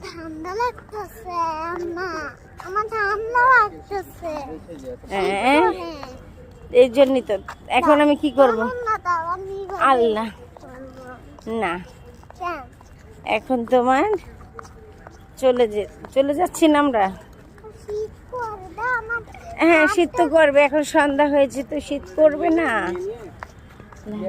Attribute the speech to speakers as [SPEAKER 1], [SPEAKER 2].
[SPEAKER 1] ঠান্ডা লাগতেছে আম্মা, আমার ঠান্ডা লাগতেছে।
[SPEAKER 2] এই জন্যই তো এখন আমি কি করব? আল্লাহ না, এখন তোমার চলে যাচ্ছি না আমরা। হ্যাঁ শীত তো করবে, এখন সন্ধ্যা হয়েছে তো শীত করবে না। লা